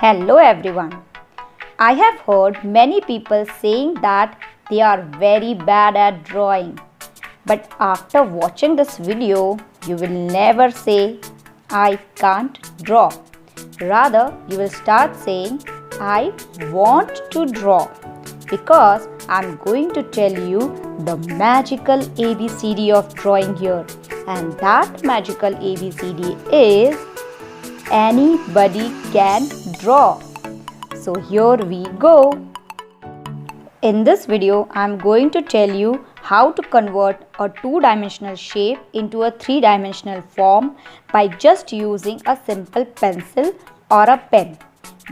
Hello everyone. I have heard many people saying that they are very bad at drawing. But after watching this video, you will never say, I can't draw. Rather, you will start saying, I want to draw. Because I'm going to tell you the magical ABCD of drawing here. And that magical ABCD is anybody can draw. So here we go. In this video, I am going to tell you how to convert a two-dimensional shape into a three-dimensional form by just using a simple pencil or a pen.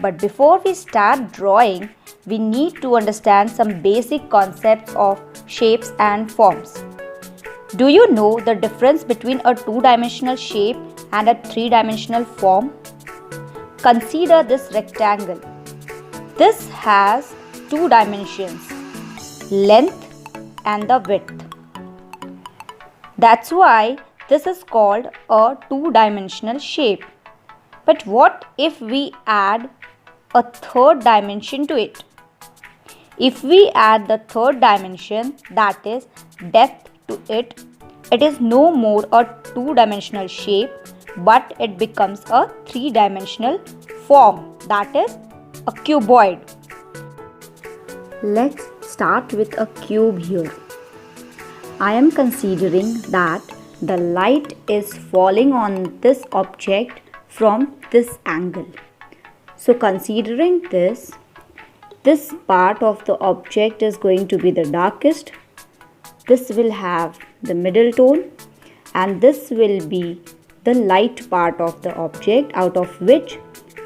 But before we start drawing, we need to understand some basic concepts of shapes and forms. Do you know the difference between a two-dimensional shape and a three-dimensional form? Consider this rectangle. This has two dimensions, length and the width. That's why this is called a two-dimensional shape. But what if we add a third dimension to it? If we add the third dimension, that is depth, to it, it is no more a two-dimensional shape, but it becomes a three-dimensional form, that is a cuboid. Let's start with a cube here. I am considering that the light is falling on this object from this angle. So considering this part of the object is going to be the darkest. This will have the middle tone, and this will be the light part of the object, out of which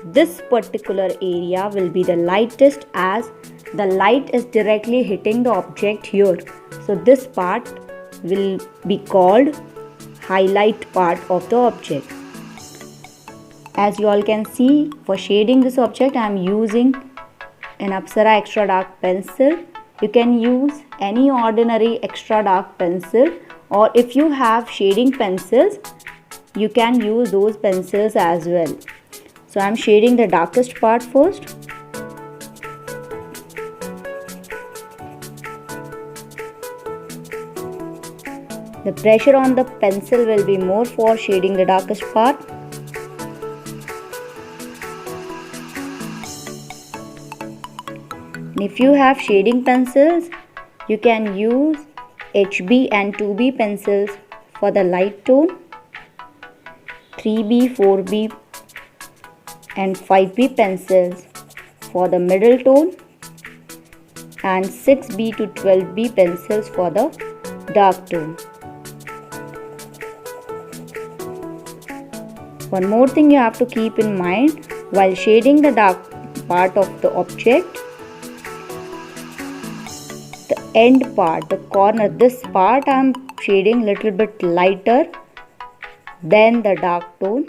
this particular area will be the lightest as the light is directly hitting the object here. So this part will be called highlight part of the object. As you all can see, for shading this object I am using an Apsara extra dark pencil. You can use any ordinary extra dark pencil, or if you have shading pencils, you can use those pencils as well. So I am shading the darkest part first. The pressure on the pencil will be more for shading the darkest part. If you have shading pencils, you can use HB and 2B pencils for the light tone, 3B, 4B and 5B pencils for the middle tone, and 6B to 12B pencils for the dark tone. One more thing you have to keep in mind while shading the dark part of the object, the end part, the corner, this part I am shading little bit lighter than the dark tone,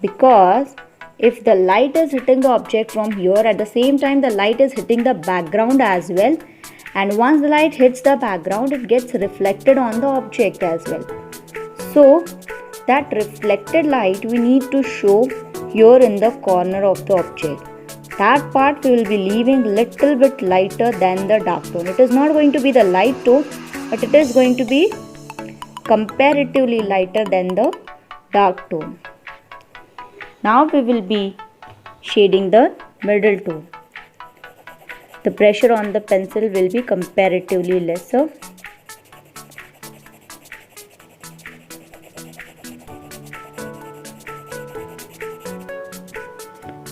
because if the light is hitting the object from here, at the same time the light is hitting the background as well, and once the light hits the background, it gets reflected on the object as well. So that reflected light we need to show here in the corner of the object. That part we will be leaving little bit lighter than the dark tone. It is not going to be the light tone, but it is going to be comparatively lighter than the dark tone. Now we will be shading the middle tone. The pressure on the pencil will be comparatively lesser.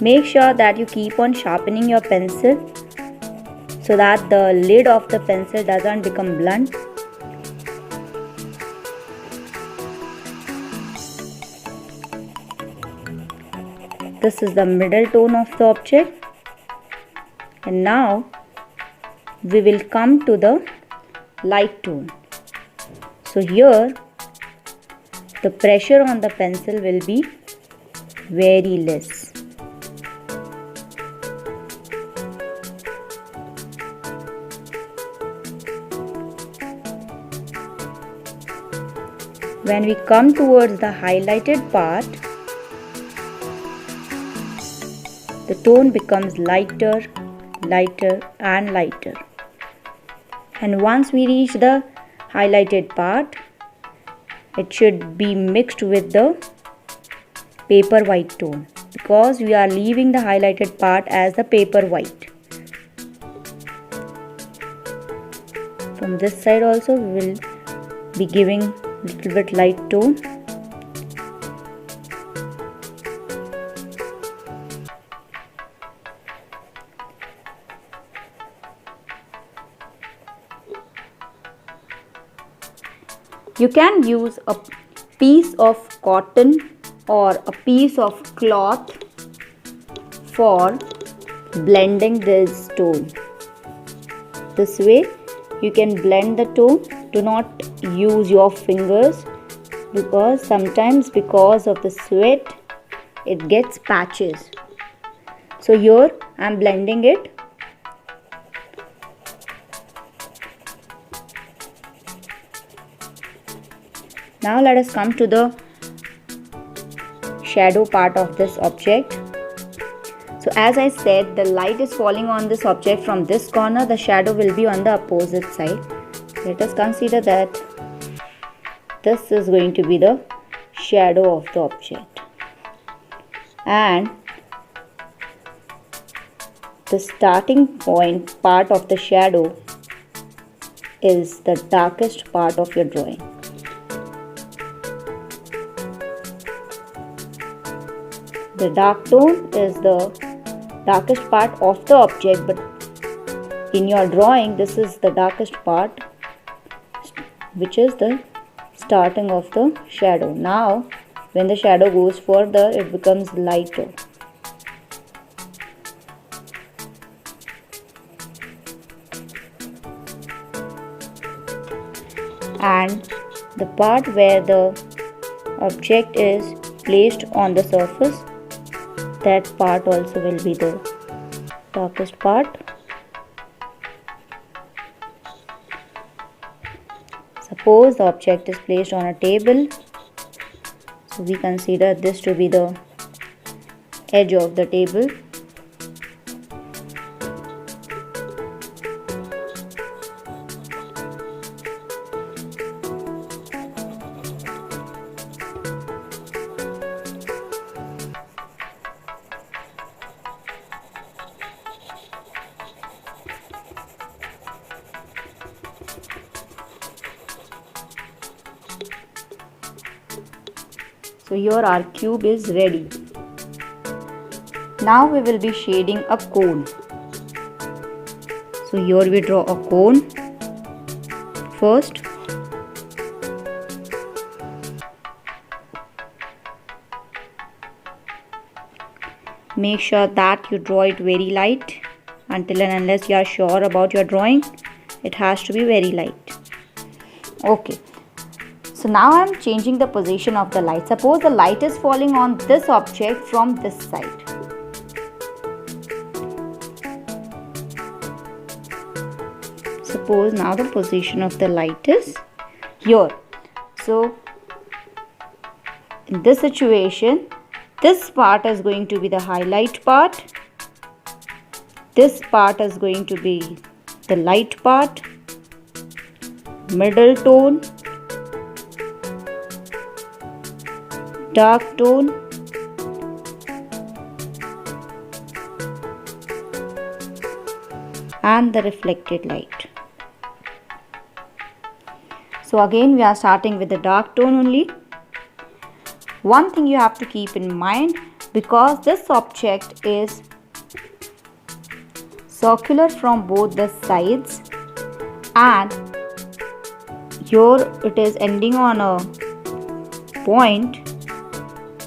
Make sure that you keep on sharpening your pencil so that the lid of the pencil doesn't become blunt. This is the middle tone of the object, and now we will come to the light tone. So here the pressure on the pencil will be very less. When we come towards the highlighted part, the tone becomes lighter, lighter and lighter. And once we reach the highlighted part, it should be mixed with the paper white tone, because we are leaving the highlighted part as the paper white. From this side also we will be giving little bit light tone. You can use a piece of cotton or a piece of cloth for blending this tone. This way you can blend the tone. Do not use your fingers, because sometimes because of the sweat it gets patches. So here I am blending it. Now let us come to the shadow part of this object. So as I said, the light is falling on this object from this corner, the shadow will be on the opposite side. Let us consider that this is going to be the shadow of the object, and the starting point part of the shadow is the darkest part of your drawing. The dark tone is the darkest part of the object, but in your drawing this is the darkest part, which is the starting of the shadow. Now when the shadow goes further, it becomes lighter. And the part where the object is placed on the surface, that part also will be the darkest part. Suppose the object is placed on a table, so we consider this to be the edge of the table. So here our cube is ready. Now we will be shading a cone. So here we draw a cone first. Make sure that you draw it very light. Until and unless you are sure about your drawing, it has to be very light. Okay. So now I am changing the position of the light. Suppose the light is falling on this object from this side. Suppose now the position of the light is here. So in this situation, this part is going to be the highlight part. This part is going to be the light part, middle tone, dark tone, and the reflected light. So again we are starting with the dark tone only. One thing you have to keep in mind, because this object is circular from both the sides and here it is ending on a point,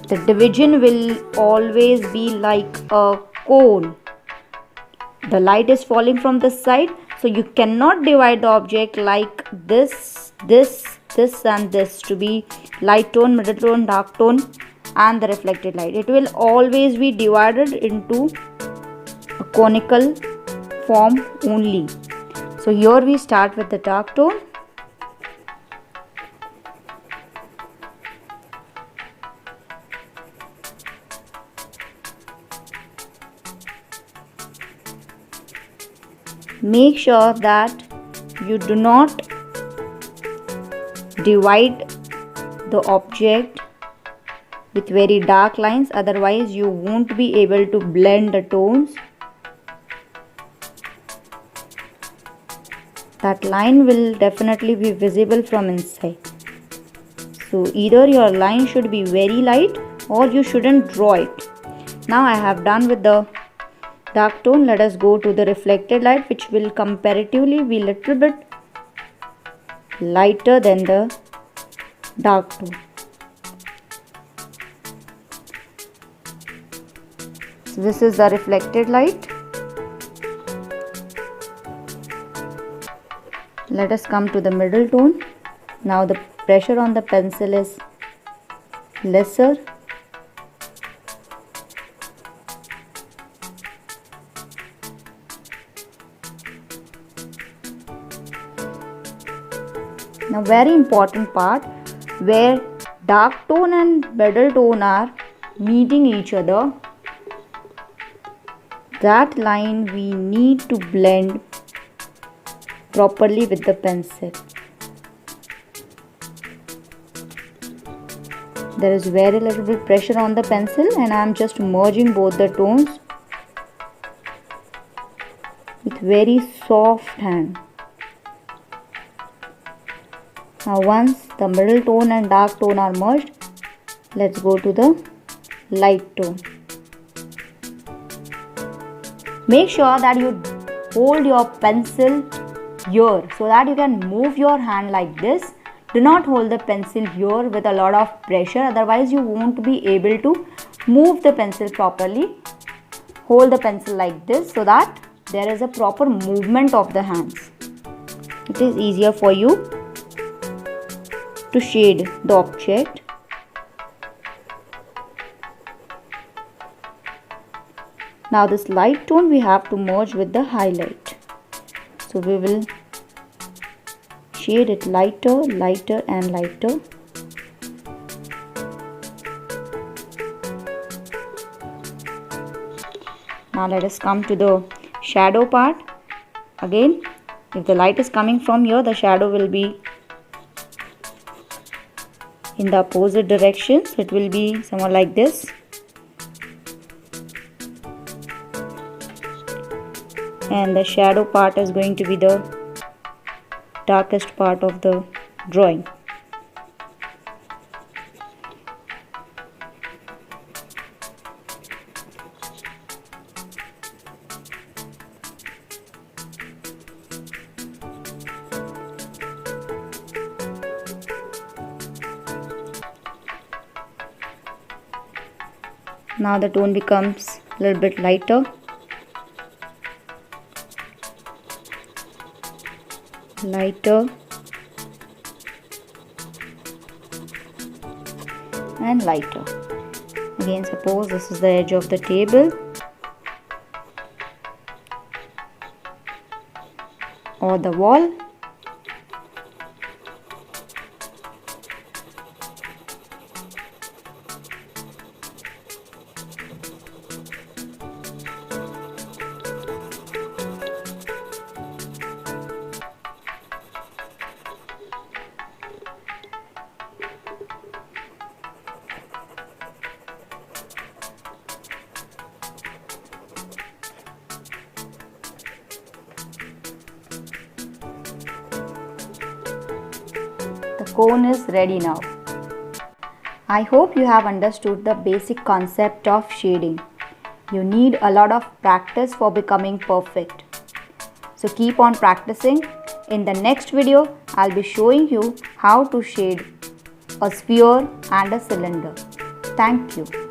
the division will always be like a cone. The light is falling from this side, so you cannot divide the object like this, and this to be light tone, middle tone, dark tone and the reflected light. It will always be divided into a conical form only. So here we start with the dark tone. Make sure that you do not divide the object with very dark lines, otherwise you won't be able to blend the tones. That line will definitely be visible from inside. So either your line should be very light or you shouldn't draw it. Now I have done with the dark tone. Let us go to the reflected light, which will comparatively be little bit lighter than the dark tone. So this is the reflected light. Let us come to the middle tone. Now the pressure on the pencil is lesser. Now very important part, where dark tone and middle tone are meeting each other, that line we need to blend properly with the pencil. There is very little bit pressure on the pencil and I am just merging both the tones with very soft hand. Now once the middle tone and dark tone are merged, let's go to the light tone. Make sure that you hold your pencil here so that you can move your hand like this. Do not hold the pencil here with a lot of pressure, otherwise you won't be able to move the pencil properly. Hold the pencil like this so that there is a proper movement of the hands. It is easier for you to shade the object. Now this light tone we have to merge with the highlight. So we will shade it lighter, lighter and lighter. Now let us come to the shadow part. Again, if the light is coming from here, the shadow will be in the opposite directions. It will be somewhat like this. And the shadow part is going to be the darkest part of the drawing. Now the tone becomes a little bit lighter. Lighter and lighter. Again, suppose this is the edge of the table or the wall. The cone is ready now. I hope you have understood the basic concept of shading. You need a lot of practice for becoming perfect. So keep on practicing. In the next video, I'll be showing you how to shade a sphere and a cylinder. Thank you.